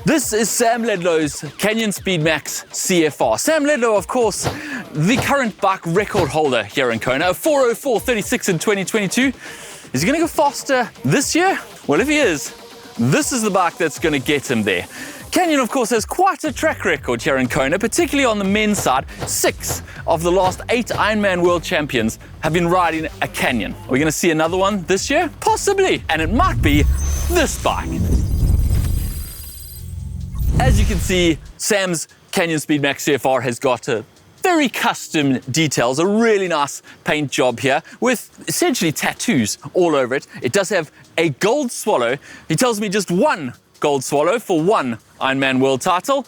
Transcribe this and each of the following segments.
This is Sam Laidlow's Canyon Speedmax CFR. Sam Laidlow, of course, the current bike record holder here in Kona, a 4:04:36 in 2022. Is he going to go faster this year? Well, if he is, this is the bike that's going to get him there. Canyon, of course, has quite a track record here in Kona, particularly on the men's side. 6 of the last 8 Ironman World Champions have been riding a Canyon. Are we going to see another one this year? Possibly, and it might be this bike. As you can see, Sam's Canyon Speedmax CFR has got a very custom details, a really nice paint job here with essentially tattoos all over it. It does have a gold swallow. He tells me just 1 gold swallow for 1 Ironman World title.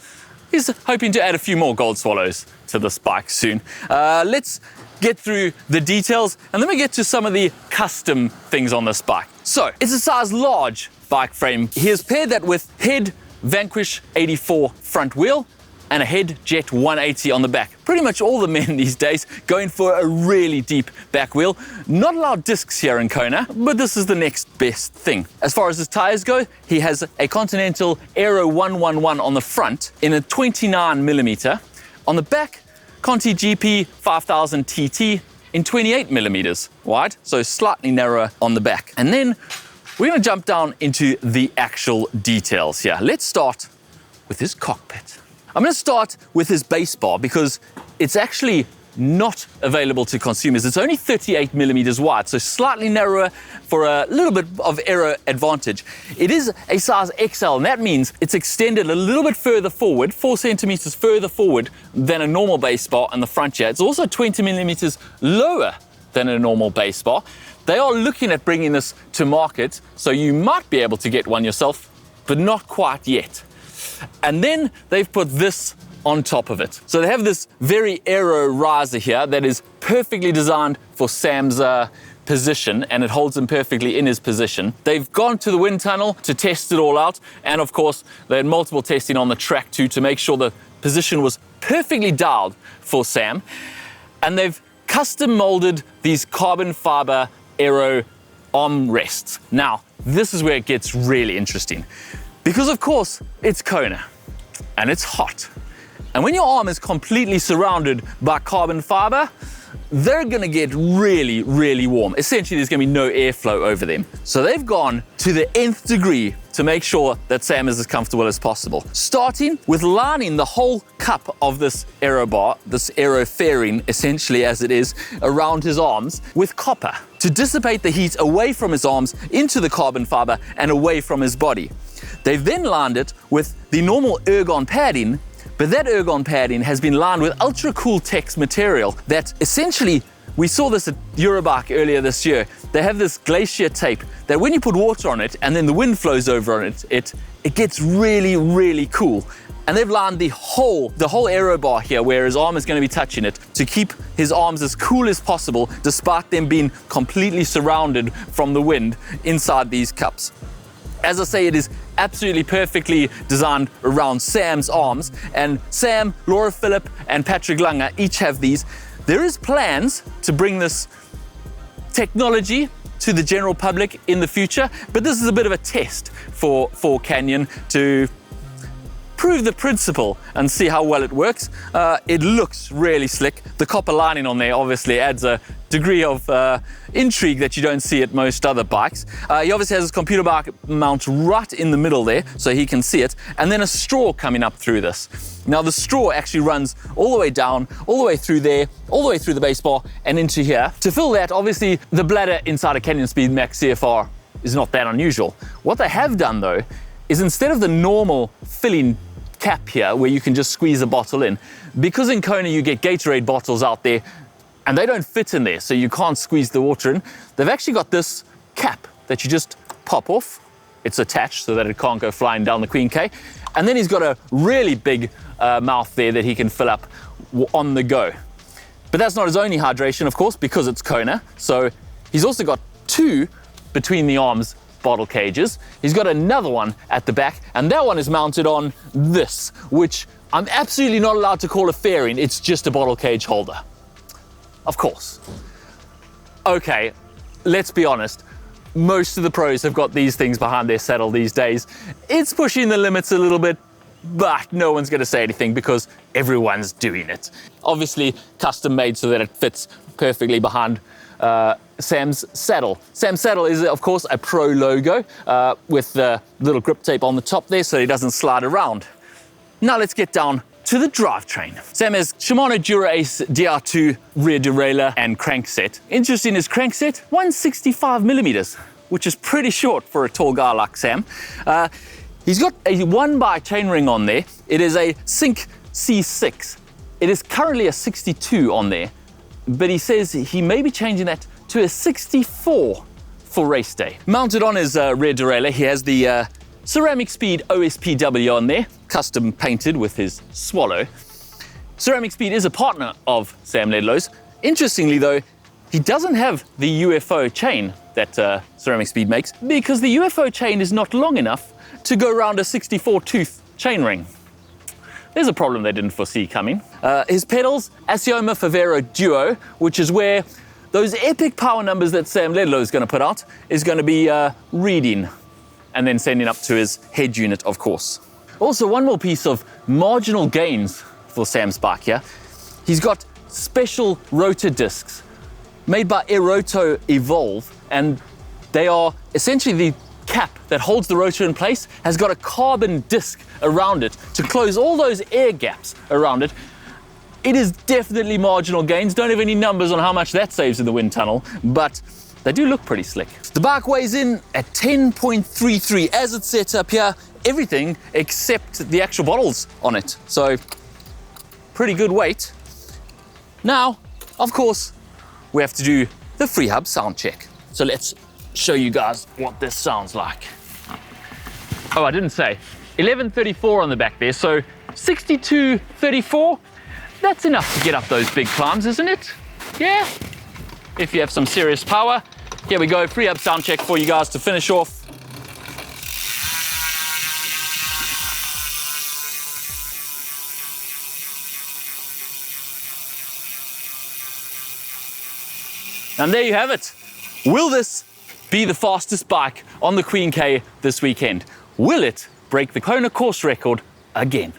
He's hoping to add a few more gold swallows to this bike soon. Let's get through the details and then we get to some of the custom things on this bike. So, it's a size large bike frame. He has paired that with head Vanquish 84 front wheel and a head Jet 180 on the back. Pretty much all the men these days going for a really deep back wheel. Not allowed discs here in Kona, but this is the next best thing. As far as his tires go, he has a Continental Aero 111 on the front in a 29mm. On the back, Conti GP 5000 TT in 28mm wide, so slightly narrower on the back. And then we're going to jump down into the actual details here. Let's start with his cockpit. I'm going to start with his base bar because it's actually not available to consumers. It's only 38mm wide, so slightly narrower for a little bit of aero advantage. It is a size XL, and that means it's extended a little bit further forward, 4 centimeters further forward than a normal base bar on the front here. It's also 20mm lower than a normal base bar. They are looking at bringing this to market, so you might be able to get one yourself, but not quite yet. And then they've put this on top of it. So they have this very aero riser here that is perfectly designed for Sam's position, and it holds him perfectly in his position. They've gone to the wind tunnel to test it all out, and of course they had multiple testing on the track too to make sure the position was perfectly dialed for Sam. And they've custom molded these carbon fiber aero armrests. Now, this is where it gets really interesting because of course it's Kona and it's hot. And when your arm is completely surrounded by carbon fiber, they're gonna get really, really warm. Essentially, there's gonna be no airflow over them. So they've gone to the nth degree to make sure that Sam is as comfortable as possible. Starting with lining the whole cup of this aero bar, this aero fairing, essentially as it is, around his arms with copper to dissipate the heat away from his arms into the carbon fiber and away from his body. They've then lined it with the normal ergon padding, but that ergon padding has been lined with ultra cool tex material that essentially, we saw this at Eurobike earlier this year. They have this glacier tape that when you put water on it and then the wind flows over on it gets really, really cool. And they've lined the whole aero bar here where his arm is going to be touching it to keep his arms as cool as possible despite them being completely surrounded from the wind inside these cups. As I say, it is absolutely perfectly designed around Sam's arms, and Sam, Laura Phillip and Patrick Langer each have these. There is plans to bring this technology to the general public in the future, but this is a bit of a test for Canyon to prove the principle and see how well it works. It looks really slick. The copper lining on there obviously adds a degree of intrigue that you don't see at most other bikes. He obviously has his computer bike mount right in the middle there so he can see it, and then a straw coming up through this. Now the straw actually runs all the way down, all the way through there, all the way through the base bar and into here. To fill that, obviously the bladder inside a Canyon Speedmax CFR is not that unusual. What they have done though is instead of the normal filling cap here where you can just squeeze a bottle in, because in Kona you get Gatorade bottles out there and they don't fit in there, so you can't squeeze the water in. They've actually got this cap that you just pop off. It's attached so that it can't go flying down the Queen K. And then he's got a really big mouth there that he can fill up on the go. But that's not his only hydration, of course, because it's Kona. So he's also got 2 between the arms bottle cages. He's got another one at the back, and that one is mounted on this, which I'm absolutely not allowed to call a fairing. It's just a bottle cage holder. Of course. Okay, let's be honest. most of the pros have got these things behind their saddle these days. It's pushing the limits a little bit, but no one's going to say anything because everyone's doing it. Obviously custom made so that it fits perfectly behind Sam's saddle. Sam's saddle is of course a pro logo with the little grip tape on the top there so he doesn't slide around. Now let's get down to the drivetrain. Sam has Shimano Dura-Ace DR2 rear derailleur and crankset. Interesting is crankset 165 millimeters, which is pretty short for a tall guy like Sam. He's got a 1x chainring on there. It is a Sync C6. It is currently a 62 on there, but he says he may be changing that to a 64 for race day. Mounted on his rear derailleur, he has the Ceramic Speed OSPW on there, custom painted with his swallow. Ceramic Speed is a partner of Sam Laidlow's. Interestingly though, he doesn't have the UFO chain that Ceramic Speed makes because the UFO chain is not long enough to go around a 64 tooth chainring. There's a problem they didn't foresee coming. His pedals, Asioma Favero Duo, which is where those epic power numbers that Sam Laidlow is going to put out is going to be reading and then sending up to his head unit, of course. Also, one more piece of marginal gains for Sam's bike here. He's got special rotor discs made by Aeroto Evolve, and they are essentially the cap that holds the rotor in place has got a carbon disc around it to close all those air gaps around it. It is definitely marginal gains. Don't have any numbers on how much that saves in the wind tunnel, but they do look pretty slick. The bike weighs in at 10.33 as it's set up here, everything except the actual bottles on it. So pretty good weight. Now, of course, we have to do the Freehub sound check. So let's show you guys what this sounds like. Oh, I didn't say. 1134 on the back there, so 6234. That's enough to get up those big climbs, isn't it? Yeah? If you have some serious power. Here we go, Freehub sound check for you guys to finish off. And there you have it. Will this be the fastest bike on the Queen K this weekend? Will it break the Kona course record again?